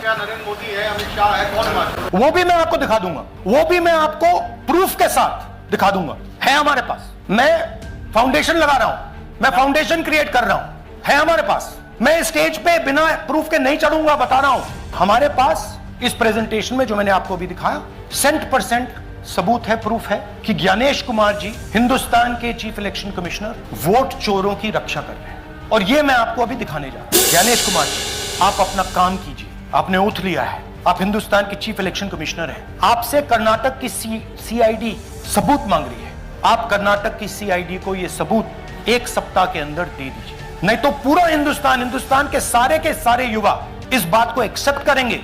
क्या नरेंद्र मोदी है, अमित शाह है, कौन है? वो भी मैं आपको दिखा दूंगा, वो भी मैं आपको प्रूफ के साथ दिखा दूंगा। है हमारे पास। मैं फाउंडेशन लगा रहा हूं, मैं फाउंडेशन क्रिएट कर रहा हूं, है हमारे पास। मैं स्टेज पे बिना प्रूफ के नहीं चढ़ूंगा, बता रहा हूं। हमारे पास इस प्रेजेंटेशन में जो मैंने आपको भी दिखाया 100% सबूत है, प्रूफ है कि ज्ञानेश कुमार जी हिंदुस्तान के चीफ इलेक्शन कमिश्नर वोट चोरों की रक्षा कर रहे हैं। और ये मैं आपको अभी दिखाने जा रहा हूं। ज्ञानेश कुमार जी, आप अपना काम कीजिए। आपने ओथ लिया है, आप हिंदुस्तान के चीफ इलेक्शन कमिश्नर हैं। आपसे कर्नाटक की सीआईडी सबूत मांग रही है। आप कर्नाटक की सीआईडी को यह सबूत 1 सप्ताह के अंदर दे दीजिए, नहीं तो पूरा हिंदुस्तान के सारे युवा इस बात को एक्सेप्ट करेंगे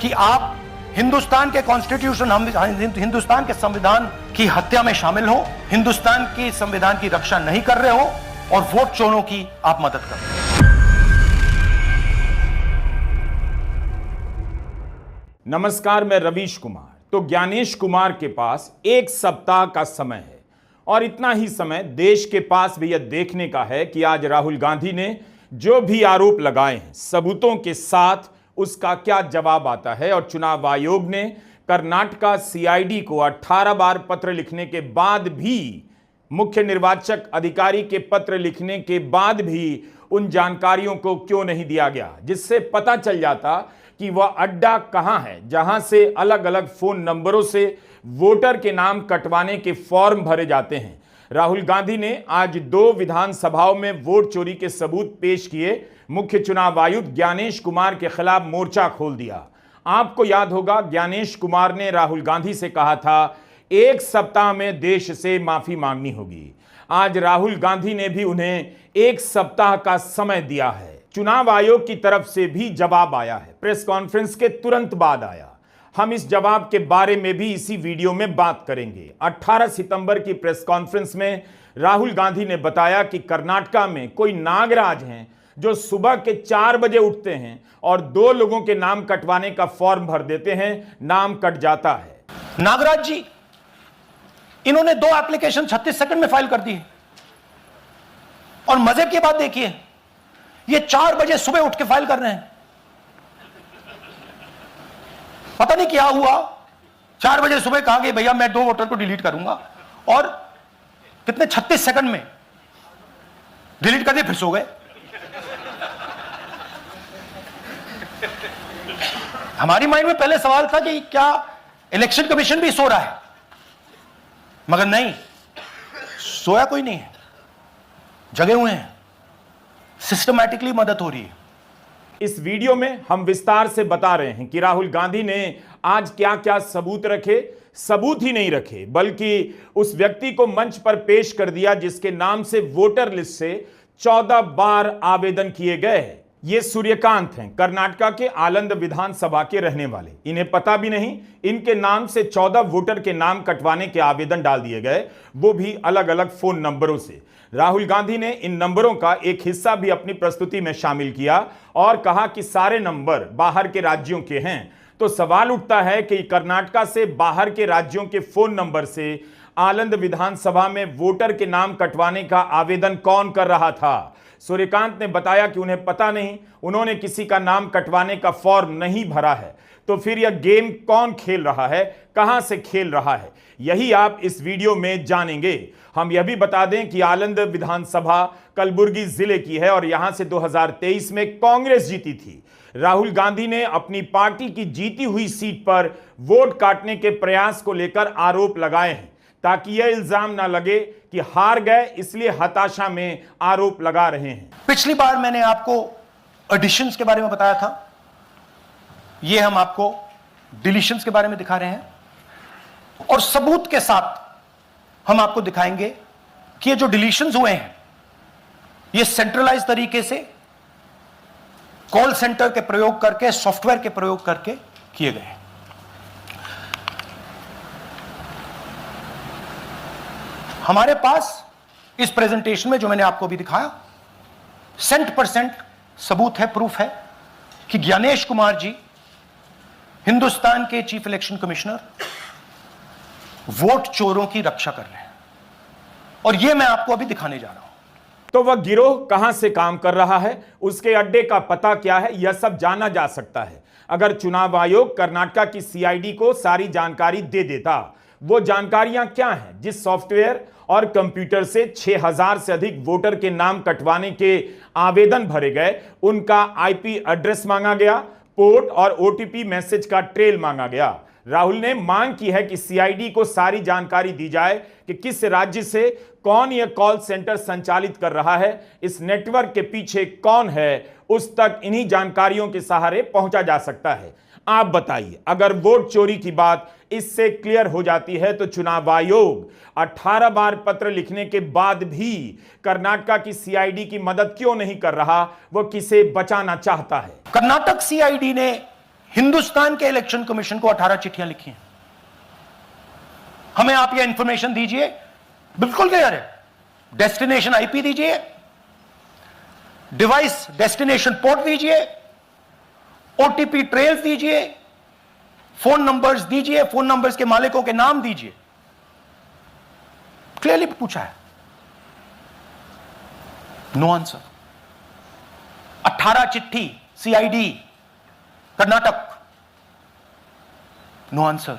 कि आप हिंदुस्तान के कॉन्स्टिट्यूशन, हिंदुस्तान के संविधान की हत्या में शामिल हो, हिंदुस्तान की संविधान की रक्षा नहीं कर रहे हो और वोट चोरों की आप मदद कर रहे हो। नमस्कार, मैं रवीश कुमार। तो ज्ञानेश कुमार के पास 1 सप्ताह का समय है और इतना ही समय देश के पास भी यह देखने का है कि आज राहुल गांधी ने जो भी आरोप लगाए हैं सबूतों के साथ उसका क्या जवाब आता है। और चुनाव आयोग ने कर्नाटका सीआईडी को 18 बार पत्र लिखने के बाद भी, मुख्य निर्वाचक अधिकारी के पत्र लिखने के बाद भी उन जानकारियों को क्यों नहीं दिया गया, जिससे पता चल जाता कि वह अड्डा कहां है जहां से अलग अलग फोन नंबरों से वोटर के नाम कटवाने के फॉर्म भरे जाते हैं। राहुल गांधी ने आज 2 विधानसभाओं में वोट चोरी के सबूत पेश किए। मुख्य चुनाव आयुक्त ज्ञानेश कुमार के खिलाफ मोर्चा खोल दिया। आपको याद होगा, ज्ञानेश कुमार ने राहुल गांधी से कहा था 1 सप्ताह में देश से माफी मांगनी होगी। आज राहुल गांधी ने भी उन्हें 1 सप्ताह का समय दिया है। चुनाव आयोग की तरफ से भी जवाब आया है, प्रेस कॉन्फ्रेंस के तुरंत बाद आया। हम इस जवाब के बारे में भी इसी वीडियो में बात करेंगे। 18 सितंबर की प्रेस कॉन्फ्रेंस में राहुल गांधी ने बताया कि कर्नाटका में कोई नागराज हैं जो सुबह के 4 बजे उठते हैं और 2 लोगों के नाम कटवाने का फॉर्म भर देते हैं, नाम कट जाता है। नागराज जी, इन्होंने 2 एप्लीकेशन 36 सेकंड में फाइल कर दी है। और मजे की बात देखिए, ये 4 बजे सुबह उठ के फाइल कर रहे हैं। पता नहीं क्या हुआ, 4 बजे सुबह कहा कि भैया मैं 2 वोटर को डिलीट करूंगा, और कितने 36 सेकंड में डिलीट कर दिए, फिर सो गए। हमारी माइंड में पहले सवाल था कि क्या इलेक्शन कमीशन भी सो रहा है, मगर नहीं, सोया कोई नहीं है, जगे हुए हैं, सिस्टमैटिकली मदद हो रही है। इस वीडियो में हम विस्तार से बता रहे हैं कि राहुल गांधी ने आज क्या क्या सबूत रखे। सबूत ही नहीं रखे, बल्कि उस व्यक्ति को मंच पर पेश कर दिया जिसके नाम से वोटर लिस्ट से 14 बार आवेदन किए गए हैं। ये सूर्यकांत हैं, कर्नाटका के आलंद विधानसभा के रहने वाले। इन्हें पता भी नहीं, इनके नाम से 14 वोटर के नाम कटवाने के आवेदन डाल दिए गए, वो भी अलग अलग फोन नंबरों से। राहुल गांधी ने इन नंबरों का एक हिस्सा भी अपनी प्रस्तुति में शामिल किया और कहा कि सारे नंबर बाहर के राज्यों के हैं। तो सवाल उठता है कि कर्नाटका से बाहर के राज्यों के फोन नंबर से आलंद विधानसभा में वोटर के नाम कटवाने का आवेदन कौन कर रहा था। सूर्यकांत ने बताया कि उन्हें पता नहीं, उन्होंने किसी का नाम कटवाने का फॉर्म नहीं भरा है। तो फिर यह गेम कौन खेल रहा है, कहां से खेल रहा है, यही आप इस वीडियो में जानेंगे। हम यह भी बता दें कि आलंद विधानसभा कलबुर्गी जिले की है और यहां से 2023 में कांग्रेस जीती थी। राहुल गांधी ने अपनी पार्टी की जीती हुई सीट पर वोट काटने के प्रयास को लेकर आरोप लगाए हैं, ताकि यह इल्जाम ना लगे कि हार गए, इसलिए हताशा में आरोप लगा रहे हैं। पिछली बार मैंने आपको एडिशंस के बारे में बताया था, ये हम आपको डिलीशंस के बारे में दिखा रहे हैं, और सबूत के साथ हम आपको दिखाएंगे कि ये जो डिलीशंस हुए हैं ये सेंट्रलाइज तरीके से कॉल सेंटर के प्रयोग करके, सॉफ्टवेयर के प्रयोग करके किए गए हैं। हमारे पास इस प्रेजेंटेशन में जो मैंने आपको भी दिखाया 100% सबूत है, प्रूफ है कि ज्ञानेश कुमार जी हिंदुस्तान के चीफ इलेक्शन कमिश्नर वोट चोरों की रक्षा कर रहे हैं, और यह मैं आपको अभी दिखाने जा रहा हूं। तो वह गिरोह कहां से काम कर रहा है, उसके अड्डे का पता क्या है, यह सब जाना जा सकता है। अगर चुनाव आयोग कर्नाटक की सीआईडी को सारी जानकारी दे देता। वो जानकारियां क्या हैं? जिस सॉफ्टवेयर और कंप्यूटर से 6000 से अधिक वोटर के नाम कटवाने के आवेदन भरे गए, उनका आईपी एड्रेस मांगा गया, पोर्ट और ओटीपी मैसेज का ट्रेल मांगा गया। राहुल ने मांग की है कि सीआईडी को सारी जानकारी दी जाए कि किस राज्य से कौन यह कॉल सेंटर संचालित कर रहा है, इस नेटवर्क के पीछे कौन है, उस तक इन्हीं जानकारियों के सहारे पहुंचा जा सकता है। आप बताइए, अगर वोट चोरी की बात इससे क्लियर हो जाती है तो चुनाव आयोग 18 बार पत्र लिखने के बाद भी कर्नाटक की सीआईडी की मदद क्यों नहीं कर रहा? वो किसे बचाना चाहता है? कर्नाटक सीआईडी ने हिंदुस्तान के इलेक्शन कमीशन को 18 चिट्ठियां लिखी हैं। हमें आप यह इंफॉर्मेशन दीजिए, बिल्कुल क्लियर है। डेस्टिनेशन आईपी दीजिए, डिवाइस डेस्टिनेशन पोर्ट दीजिए, ओटीपी ट्रेल्स दीजिए, फोन नंबर्स दीजिए, फोन नंबर्स के मालिकों के नाम दीजिए। क्लियरली पूछा है, नो आंसर। 18 चिट्ठी CID Karnataka, no answer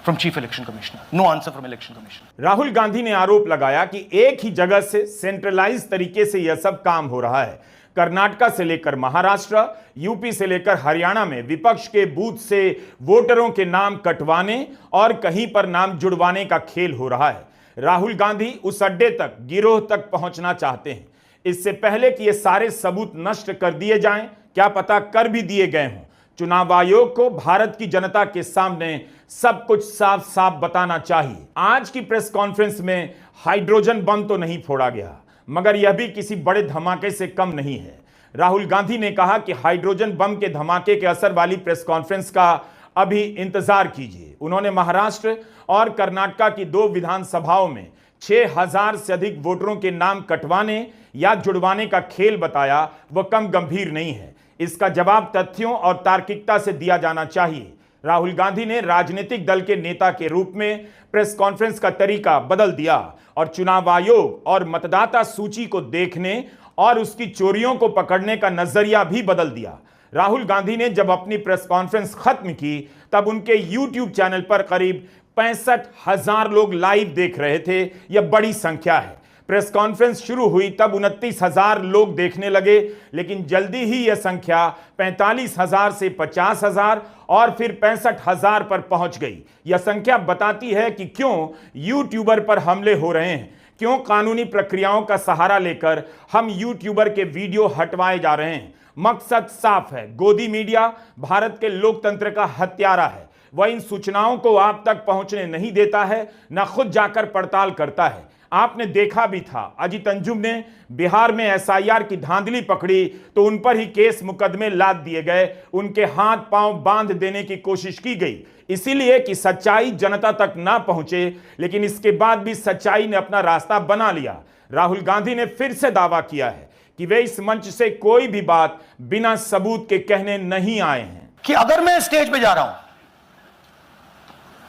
from chief election commissioner, no answer from election commissioner. Rahul Gandhi ने आरोप लगाया कि एक ही जगह से सेंट्रलाइज तरीके से यह सब काम हो रहा है। कर्नाटक से लेकर महाराष्ट्र, यूपी से लेकर हरियाणा में विपक्ष के बूथ से वोटरों के नाम कटवाने और कहीं पर नाम जुड़वाने का खेल हो रहा है। राहुल गांधी उस अड्डे तक, गिरोह तक पहुंचना चाहते हैं। इससे पहले कि ये सारे सबूत नष्ट कर दिए जाएं, क्या पता कर भी दिए गए हों, चुनाव आयोग को भारत की जनता के सामने सब कुछ साफ साफ बताना चाहिए। आज की प्रेस कॉन्फ्रेंस में हाइड्रोजन बम तो नहीं फोड़ा गया, मगर यह भी किसी बड़े धमाके से कम नहीं है। राहुल गांधी ने कहा कि हाइड्रोजन बम के धमाके के असर वाली प्रेस कॉन्फ्रेंस का अभी इंतजार कीजिए। उन्होंने महाराष्ट्र और कर्नाटक की 2 विधानसभाओं में 6000 से अधिक वोटरों के नाम कटवाने या जुड़वाने का खेल बताया, वह कम गंभीर नहीं है। इसका जवाब तथ्यों और तार्किकता से दिया जाना चाहिए। राहुल गांधी ने राजनीतिक दल के नेता के रूप में प्रेस कॉन्फ्रेंस का तरीका बदल दिया और चुनाव आयोग और मतदाता सूची को देखने और उसकी चोरियों को पकड़ने का नजरिया भी बदल दिया। राहुल गांधी ने जब अपनी प्रेस कॉन्फ्रेंस खत्म की, तब उनके यूट्यूब चैनल पर करीब 65,000 लोग लाइव देख रहे थे। यह बड़ी संख्या है। प्रेस कॉन्फ्रेंस शुरू हुई तब 29,000 लोग देखने लगे, लेकिन जल्दी ही यह संख्या 45,000 से 50,000 और फिर 65,000 पर पहुंच गई। यह संख्या बताती है कि क्यों यूट्यूबर पर हमले हो रहे हैं, क्यों कानूनी प्रक्रियाओं का सहारा लेकर हम यूट्यूबर के वीडियो हटवाए जा रहे हैं। मकसद साफ है, गोदी मीडिया भारत के लोकतंत्र का हत्यारा है। वह इन सूचनाओं को आप तक पहुंचने नहीं देता है, न खुद जाकर पड़ताल करता है। आपने देखा भी था, अजीत अंजुम ने बिहार में एसआईआर की धांधली पकड़ी तो उन पर ही केस मुकदमे लाद दिए गए, उनके हाथ पांव बांध देने की कोशिश की गई, इसीलिए कि सच्चाई जनता तक ना पहुंचे। लेकिन इसके बाद भी सच्चाई ने अपना रास्ता बना लिया। राहुल गांधी ने फिर से दावा किया है कि वे इस मंच से कोई भी बात बिना सबूत के कहने नहीं आए हैं। कि अगर मैं स्टेज पे जा रहा हूं,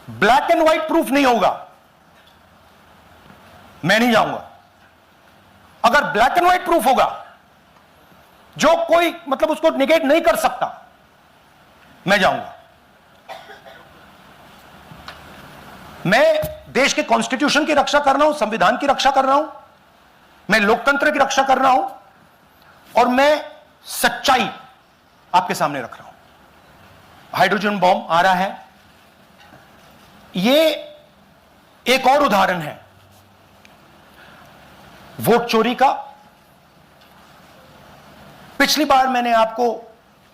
ब्लैक एंड व्हाइट प्रूफ नहीं होगा, मैं नहीं जाऊंगा। अगर ब्लैक एंड व्हाइट प्रूफ होगा, जो कोई मतलब उसको निगेट नहीं कर सकता, मैं जाऊंगा। मैं देश के कॉन्स्टिट्यूशन की रक्षा कर रहा हूं, संविधान की रक्षा कर रहा हूं, मैं लोकतंत्र की रक्षा कर रहा हूं और मैं सच्चाई आपके सामने रख रहा हूं। हाइड्रोजन बॉम्ब आ रहा है, यह एक और उदाहरण है वोट चोरी का। पिछली बार मैंने आपको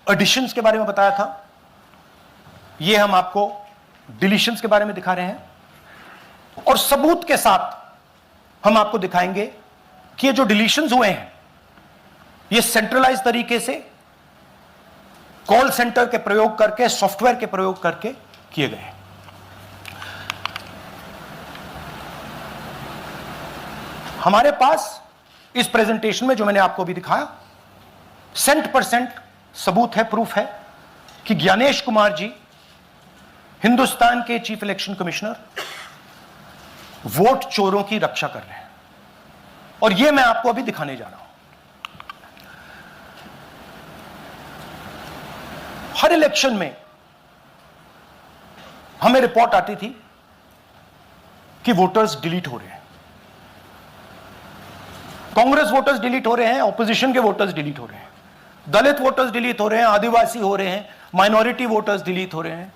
एडिशंस के बारे में बताया था, यह हम आपको डिलीशंस के बारे में दिखा रहे हैं और सबूत के साथ हम आपको दिखाएंगे कि ये जो डिलीशंस हुए हैं, ये सेंट्रलाइज तरीके से कॉल सेंटर के प्रयोग करके, सॉफ्टवेयर के प्रयोग करके किए गए हैं। हमारे पास इस प्रेजेंटेशन में जो मैंने आपको अभी दिखाया 100% सबूत है, प्रूफ है कि ज्ञानेश कुमार जी, हिंदुस्तान के चीफ इलेक्शन कमिश्नर, वोट चोरों की रक्षा कर रहे हैं और यह मैं आपको अभी दिखाने जा रहा हूं। हर इलेक्शन में हमें रिपोर्ट आती थी कि वोटर्स डिलीट हो रहे हैं, कांग्रेस वोटर्स डिलीट हो रहे हैं, ऑपोजिशन के वोटर्स डिलीट हो रहे हैं, दलित वोटर्स डिलीट हो रहे हैं, आदिवासी हो रहे हैं, माइनॉरिटी वोटर्स डिलीट हो रहे हैं,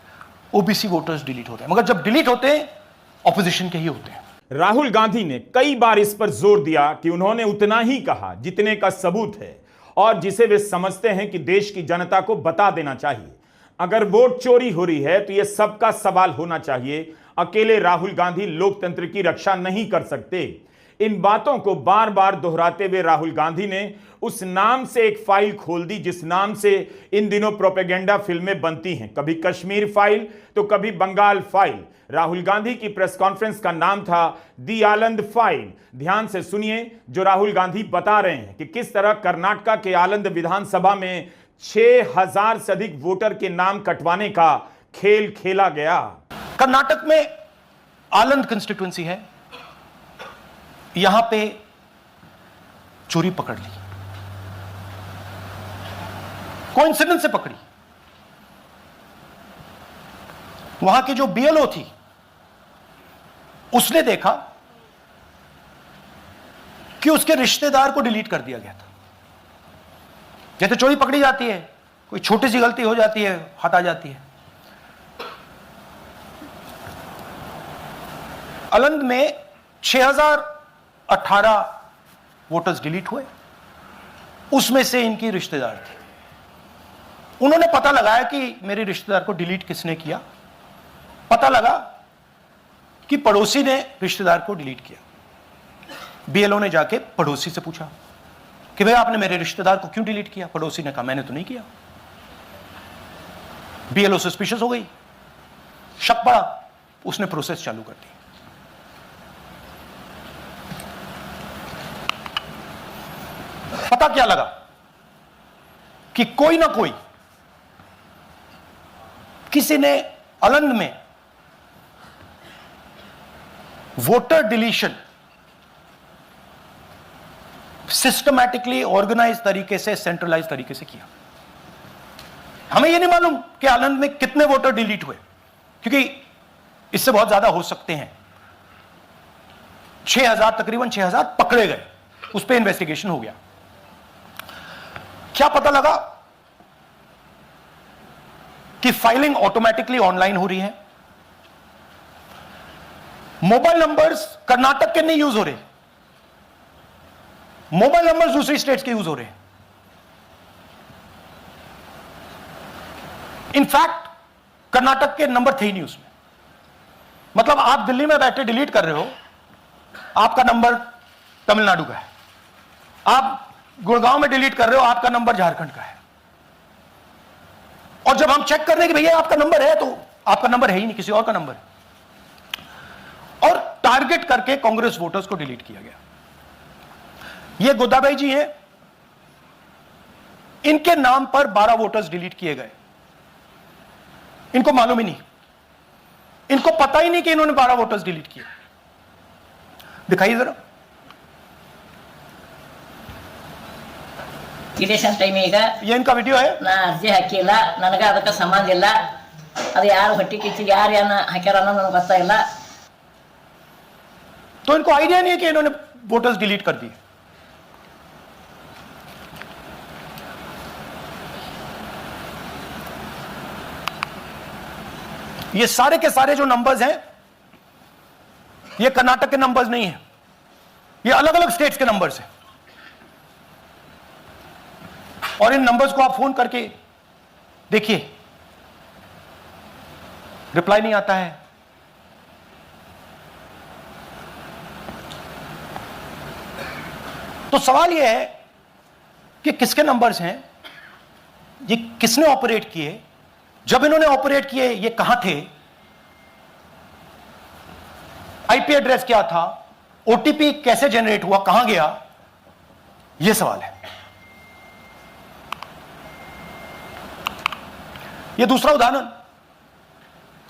ओबीसी वोटर्स डिलीट हो रहे हैं। मगर जब डिलीट होते हैं ऑपोजिशन के ही होते हैं। राहुल गांधी ने कई बार इस पर जोर दिया कि उन्होंने उतना ही कहा जितने का सबूत है और जिसे वे समझते हैं कि देश की जनता को बता देना चाहिए। अगर वोट चोरी हो रही है तो यह सबका सवाल होना चाहिए। अकेले राहुल गांधी लोकतंत्र की रक्षा नहीं कर सकते। इन बातों को बार बार दोहराते हुए राहुल गांधी ने उस नाम से एक फाइल खोल दी जिस नाम से इन दिनों प्रोपेगेंडा फिल्में बनती हैं, कभी कश्मीर फाइल तो कभी बंगाल फाइल। राहुल गांधी की प्रेस कॉन्फ्रेंस का नाम था दी आलंद फाइल। ध्यान से सुनिए जो राहुल गांधी बता रहे हैं कि किस तरह कर्नाटक के आलंद विधानसभा में 6000 से अधिक वोटर के नाम कटवाने का खेल खेला गया। कर्नाटक में आलंद कंस्टिट्यूएंसी है, यहां पे चोरी पकड़ ली, कोइंसिडेंस से पकड़ी। वहां की जो बीएलओ थी उसने देखा कि उसके रिश्तेदार को डिलीट कर दिया गया था। जैसे चोरी पकड़ी जाती है, कोई छोटी सी गलती हो जाती है, हटा जाती है। आलंद में 6018 वोटर्स डिलीट हुए, उसमें से इनकी रिश्तेदार थे। उन्होंने पता लगाया कि मेरे रिश्तेदार को डिलीट किसने किया। पता लगा कि पड़ोसी ने रिश्तेदार को डिलीट किया। बीएलओ ने जाके पड़ोसी से पूछा कि भाई आपने मेरे रिश्तेदार को क्यों डिलीट किया। पड़ोसी ने कहा मैंने तो नहीं किया। बीएलओ सस्पिशियस हो गई, शक पड़ा, उसने प्रोसेस चालू कर दी। पता क्या लगा कि कोई ना कोई, किसी ने आलंद में वोटर डिलीशन सिस्टमैटिकली ऑर्गेनाइज तरीके से, सेंट्रलाइज तरीके से किया। हमें यह नहीं मालूम कि आलंद में कितने वोटर डिलीट हुए, क्योंकि इससे बहुत ज्यादा हो सकते हैं। 6000, तकरीबन 6000 पकड़े गए, उस पर इन्वेस्टिगेशन हो गया। क्या पता लगा कि फाइलिंग ऑटोमेटिकली ऑनलाइन हो रही है। मोबाइल नंबर्स कर्नाटक के नहीं यूज हो रहे, मोबाइल नंबर्स दूसरी स्टेट्स के यूज हो रहे हैं। इनफैक्ट कर्नाटक के नंबर थे ही नहीं उसमें। मतलब आप दिल्ली में बैठे डिलीट कर रहे हो, आपका नंबर तमिलनाडु का है। आप गुड़गांव में डिलीट कर रहे हो, आपका नंबर झारखंड का है। और जब हम चेक कर रहे हैं कि भैया आपका नंबर है, तो आपका नंबर है ही नहीं, किसी और का नंबर है। और टारगेट करके कांग्रेस वोटर्स को डिलीट किया गया। ये गोदाबाई जी हैं, इनके नाम पर 12 वोटर्स डिलीट किए गए। इनको मालूम ही नहीं, इनको पता ही नहीं कि इन्होंने 12 वोटर्स डिलीट किए। दिखाइए जरा। ಇಲೆಕ್ಷನ್ ಟೈಮ್ ಈಗ ये इनका वीडियो है। ನಾ ಅರ್ಜಿ ಹಾಕಿಲ್ಲ, ನನಗೆ ಅದಕ್ಕೆ ಸಂಬಂಧ ಇಲ್ಲ। ಅದು ಯಾರು ಹೊಟ್ಟಿ ಕಿಚ್ಚಿ ಯಾರು ಏನ ಹಾಕ್ಯಾರ ಅನ್ನೋದು ನನಗೆ ಗೊತ್ತಾಗಿಲ್ಲ। तो इनको आइडिया नहीं है कि इन्होंने वोटर्स डिलीट कर दिए। ये सारे के सारे जो नंबर्स हैं, ये कर्नाटक के नंबर्स नहीं है, ये अलग अलग स्टेट्स के नंबर्स हैं। और इन नंबर्स को आप फोन करके देखिए, रिप्लाई नहीं आता है। तो सवाल यह है कि किसके नंबर्स हैं, ये किसने ऑपरेट किए, जब इन्होंने ऑपरेट किए ये कहां थे, आईपी एड्रेस क्या था, ओटीपी कैसे जनरेट हुआ, कहां गया, यह सवाल है। यह दूसरा उदाहरण,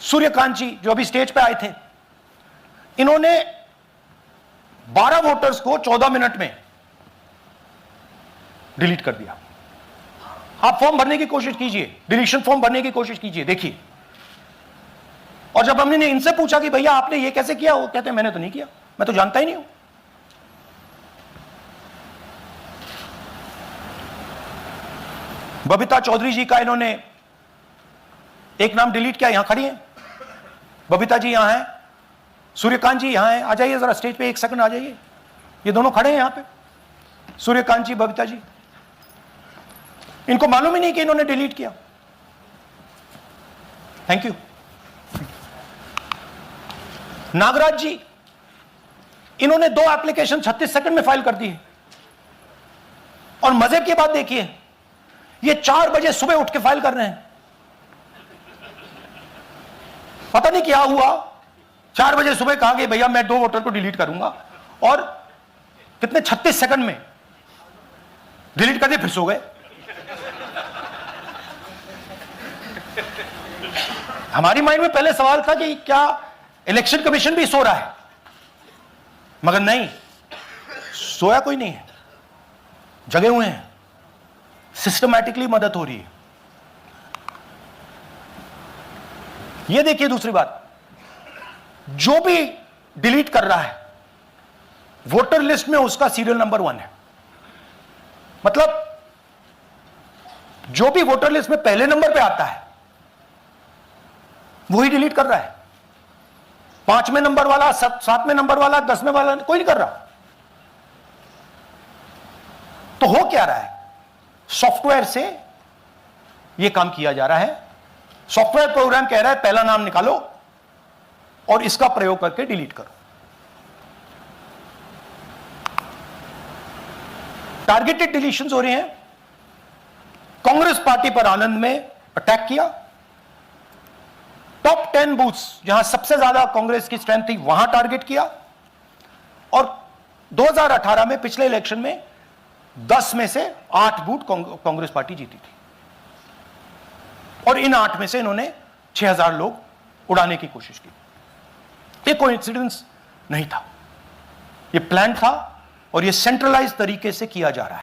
सूर्यकांत जी जो अभी स्टेज पे आए थे, इन्होंने 12 वोटर्स को 14 मिनट में डिलीट कर दिया। आप फॉर्म भरने की कोशिश कीजिए, डिलीशन फॉर्म भरने की कोशिश कीजिए, देखिए। और जब हमने इनसे पूछा कि भैया आपने ये कैसे किया, वो कहते हैं मैंने तो नहीं किया, मैं तो जानता ही नहीं हूं। बबीता चौधरी जी का इन्होंने एक नाम डिलीट किया, यहां खड़ी हैं बबीता जी, यहां हैं, सूर्यकांत जी यहां हैं, आ जाइए जरा स्टेज पे, एक सेकंड आ जाइए, ये दोनों खड़े हैं यहां पे, सूर्यकांत जी, बबीता जी। इनको मालूम ही नहीं कि इन्होंने डिलीट किया। Thank you. नागराज जी, इन्होंने 2 एप्लीकेशन 36 सेकंड में फाइल कर दी है। और मजे की बात देखिए, ये 4 बजे सुबह उठ के फाइल कर रहे हैं। पता नहीं क्या हुआ, 4 बजे सुबह कहा कि भैया मैं 2 वोटर को डिलीट करूंगा, और कितने 36 सेकंड में डिलीट कर दिए, फिर सो गए। हमारी माइंड में पहले सवाल था कि क्या इलेक्शन कमीशन भी सो रहा है, मगर नहीं, सोया कोई नहीं है, जगे हुए हैं, सिस्टमैटिकली मदद हो रही है। यह देखिए दूसरी बात, जो भी डिलीट कर रहा है वोटर लिस्ट में उसका सीरियल नंबर 1 है। मतलब जो भी वोटर लिस्ट में पहले नंबर पे आता है वही डिलीट कर रहा है। 5वें नंबर वाला, 7वें नंबर वाला, 10वें वाला कोई नहीं कर रहा। तो हो क्या रहा है, सॉफ्टवेयर से यह काम किया जा रहा है। सॉफ्टवेयर प्रोग्राम कह रहा है पहला नाम निकालो और इसका प्रयोग करके डिलीट करो। टारगेटेड डिलीशंस हो रहे हैं। कांग्रेस पार्टी पर आनंद में अटैक किया, टॉप 10 बूथ्स जहां सबसे ज्यादा कांग्रेस की स्ट्रेंथ थी वहां टारगेट किया, और 2018 में पिछले इलेक्शन में 10 में से 8 बूथ कांग्रेस पार्टी जीती थी, और इन 8 में से इन्होंने 6000 लोग उड़ाने की कोशिश की। ये कोइंसिडेंस नहीं था, ये प्लान था, और ये सेंट्रलाइज तरीके से किया जा रहा है।